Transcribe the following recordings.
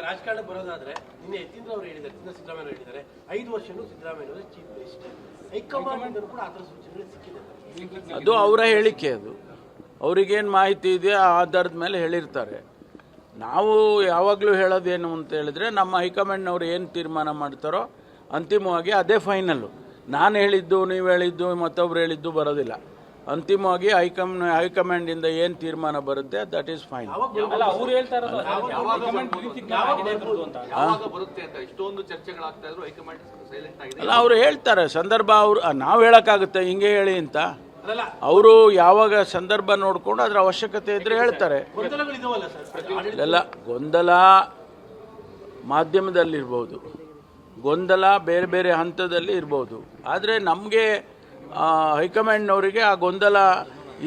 ರಾಜಕಾರಣ ಬರೋದಾದ್ರೆ ನಿನ್ನೆ ಯತೀಂದ್ರ ಅವರು ಹೇಳಿದ್ದಾರೆ, ಸಿದ್ದರಾಮಯ್ಯ ಹೇಳಿದ್ದಾರೆ 5 ವರ್ಷನೂ ಸಿದ್ದರಾಮಯ್ಯ ಅವರೇ ಚೀಫ್ ಮಿನಿಸ್ಟರ್. ಹೈಕಮಾಂಡ್ ಕೂಡ ಆ ಥರ ಸೂಚನೆಗಳು ಸಿಕ್ಕಿದೆ. ಅದು ಅವರ ಹೇಳಿಕೆ. ಅದು ಅವ್ರಿಗೇನು ಮಾಹಿತಿ ಇದೆ ಆ ಆಧಾರದ ಮೇಲೆ ಹೇಳಿರ್ತಾರೆ. ನಾವು ಯಾವಾಗಲೂ ಹೇಳೋದೇನು ಅಂತ ಹೇಳಿದ್ರೆ, ನಮ್ಮ ಹೈಕಮಾಂಡ್ನವ್ರು ಏನು ತೀರ್ಮಾನ ಮಾಡ್ತಾರೋ ಅಂತಿಮವಾಗಿ ಅದೇ ಫೈನಲ್ಲು. ನಾನು ಹೇಳಿದ್ದು, ನೀವು ಹೇಳಿದ್ದು, ಮತ್ತೊಬ್ರು ಹೇಳಿದ್ದು ಬರೋದಿಲ್ಲ. ಅಂತಿಮವಾಗಿ ಹೈಕಮಾಂಡಿಂದ ಏನು ತೀರ್ಮಾನ ಬರುತ್ತೆ ದಟ್ ಈಸ್ ಫೈನ್. ಅಲ್ಲ, ಅವರು ಹೇಳ್ತಾರೆ ಸಂದರ್ಭ. ನಾವು ಹೇಳೋಕ್ಕಾಗುತ್ತೆ ಹಿಂಗೆ ಹೇಳಿ ಅಂತ. ಅವರು ಯಾವಾಗ ಸಂದರ್ಭ ನೋಡಿಕೊಂಡು ಅದರ ಅವಶ್ಯಕತೆ ಇದ್ರೆ ಹೇಳ್ತಾರೆ. ಎಲ್ಲ ಗೊಂದಲ ಮಾಧ್ಯಮದಲ್ಲಿರ್ಬೋದು, ಗೊಂದಲ ಬೇರೆ ಬೇರೆ ಹಂತದಲ್ಲಿ ಇರ್ಬೋದು. ಆದರೆ ನಮಗೆ ಹೈಕಮಾಂಡ್ನವರಿಗೆ ಆ ಗೊಂದಲ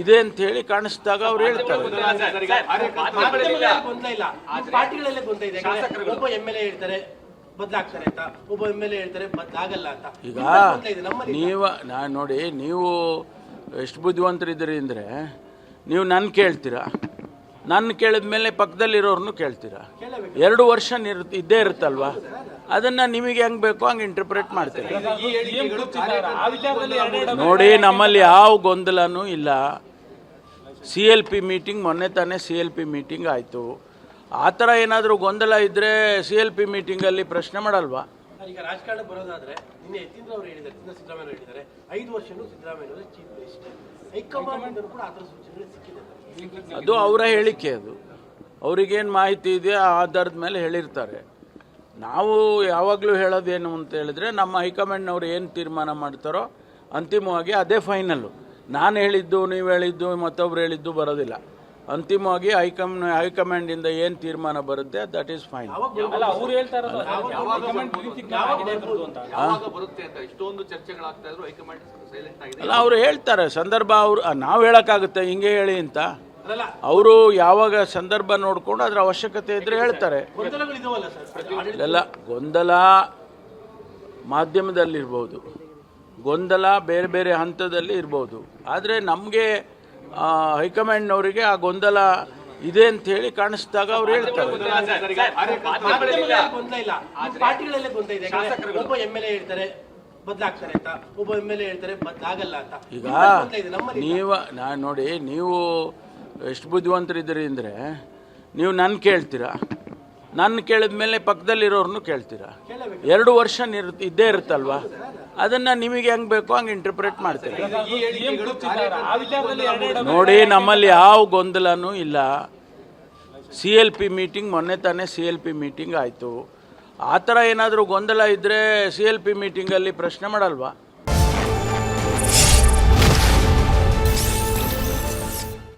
ಇದೆ ಅಂತ ಹೇಳಿ ಕಾಣಿಸಿದಾಗ ಅವ್ರು ಹೇಳ್ತಾರೆ. ಈಗ ನಾನು ನೋಡಿ, ನೀವು ಎಷ್ಟು ಬುದ್ಧಿವಂತರಿದ್ದೀರಿ ಅಂದರೆ, ನೀವು ನನ್ನ ಕೇಳ್ತೀರಾ, ನನ್ನ ಕೇಳಿದ ಮೇಲೆ ಪಕ್ಕದಲ್ಲಿರೋರ್ನು ಕೇಳ್ತೀರಾ. 2 ವರ್ಷ ಇದ್ದೇ ಇರುತ್ತಲ್ವಾ, ಅದನ್ನು ನಿಮಗೆ ಹೆಂಗೆ ಬೇಕೋ ಹಂಗೆ ಇಂಟರ್ಪ್ರೇಟ್ ಮಾಡ್ತೀರಾ. ನೋಡಿ, ನಮ್ಮಲ್ಲಿ ಯಾವ ಗೊಂದಲನೂ ಇಲ್ಲ. CLP ಮೀಟಿಂಗ್ ಮೊನ್ನೆ ತಾನೇ CLP ಮೀಟಿಂಗ್ ಆಯಿತು. ಆ ಥರ ಏನಾದರೂ ಗೊಂದಲ ಇದ್ದರೆ CLP ಮೀಟಿಂಗಲ್ಲಿ ಪ್ರಶ್ನೆ ಮಾಡಲ್ವಾ? ಈಗ ರಾಜಕಾರಣ ಬರೋದಾದ್ರೆ ನಿನ್ನೆ ಯತೀಂದ್ರ ಅವರು ಹೇಳಿದ್ದಾರೆ, ಸಿದ್ದರಾಮಯ್ಯ ಹೇಳಿದ್ದಾರೆ 5 ವರ್ಷನೂ ಸಿದ್ದರಾಮಯ್ಯ ಅವರೇ ಚೀಫ್ ಮಿನಿಸ್ಟರ್. ಹೈಕಮಾಂಡ್ ಕೂಡ ಆ ಥರ ಸೂಚನೆಗಳು ಸಿಕ್ಕಿದೆ. ಅದು ಅವರ ಹೇಳಿಕೆ. ಅದು ಅವ್ರಿಗೇನು ಮಾಹಿತಿ ಇದೆ ಆ ಆಧಾರದ ಮೇಲೆ ಹೇಳಿರ್ತಾರೆ. ನಾವು ಯಾವಾಗಲೂ ಹೇಳೋದೇನು ಅಂತ ಹೇಳಿದ್ರೆ, ನಮ್ಮ ಹೈಕಮಾಂಡ್ನವ್ರು ಏನು ತೀರ್ಮಾನ ಮಾಡ್ತಾರೋ ಅಂತಿಮವಾಗಿ ಅದೇ ಫೈನಲ್ಲು. ನಾನು ಹೇಳಿದ್ದು, ನೀವು ಹೇಳಿದ್ದು, ಮತ್ತೊಬ್ರು ಹೇಳಿದ್ದು ಬರೋದಿಲ್ಲ. ಅಂತಿಮವಾಗಿ ಹೈಕಮಾಂಡಿಂದ ಏನು ತೀರ್ಮಾನ ಬರುತ್ತೆ ದಟ್ ಈಸ್ ಫೈನ್. ಅಲ್ಲ, ಅವರು ಹೇಳ್ತಾರೆ ಸಂದರ್ಭ. ನಾವು ಹೇಳೋಕ್ಕಾಗುತ್ತೆ ಹಿಂಗೆ ಹೇಳಿ ಅಂತ. ಅವರು ಯಾವಾಗ ಸಂದರ್ಭ ನೋಡಿಕೊಂಡು ಅದರ ಅವಶ್ಯಕತೆ ಇದ್ರೆ ಹೇಳ್ತಾರೆ. ಎಲ್ಲ ಗೊಂದಲ ಮಾಧ್ಯಮದಲ್ಲಿರ್ಬೋದು, ಗೊಂದಲ ಬೇರೆ ಬೇರೆ ಹಂತದಲ್ಲಿ ಇರ್ಬೋದು. ಆದರೆ ನಮಗೆ ಹೈಕಮಾಂಡ್ನವರಿಗೆ ಆ ಗೊಂದಲ ಇದೆ ಅಂತ ಹೇಳಿ ಕಾಣಿಸಿದಾಗ ಅವ್ರು ಹೇಳ್ತಾರೆ. ಈಗ ನಾನು ನೋಡಿ, ನೀವು ಎಷ್ಟು ಬುದ್ಧಿವಂತರಿದ್ದೀರಿ ಅಂದರೆ, ನೀವು ನನ್ನ ಕೇಳ್ತೀರಾ, ನನ್ನ ಕೇಳಿದ ಮೇಲೆ ಪಕ್ಕದಲ್ಲಿರೋರ್ನು ಕೇಳ್ತೀರಾ. 2 ವರ್ಷ ಇದ್ದೇ ಇರುತ್ತಲ್ವಾ, ಅದನ್ನು ನಿಮಗೆ ಹೆಂಗೆ ಬೇಕೋ ಹಂಗೆ ಇಂಟರ್ಪ್ರೇಟ್ ಮಾಡ್ತೀರಾ. ನೋಡಿ, ನಮ್ಮಲ್ಲಿ ಯಾವ ಗೊಂದಲನೂ ಇಲ್ಲ. CLP ಮೀಟಿಂಗ್ ಮೊನ್ನೆ ತಾನೇ CLP ಮೀಟಿಂಗ್ ಆಯಿತು. ಆ ಥರ ಏನಾದರೂ ಗೊಂದಲ ಇದ್ದರೆ CLP ಮೀಟಿಂಗಲ್ಲಿ ಪ್ರಶ್ನೆ ಮಾಡಲ್ವಾ?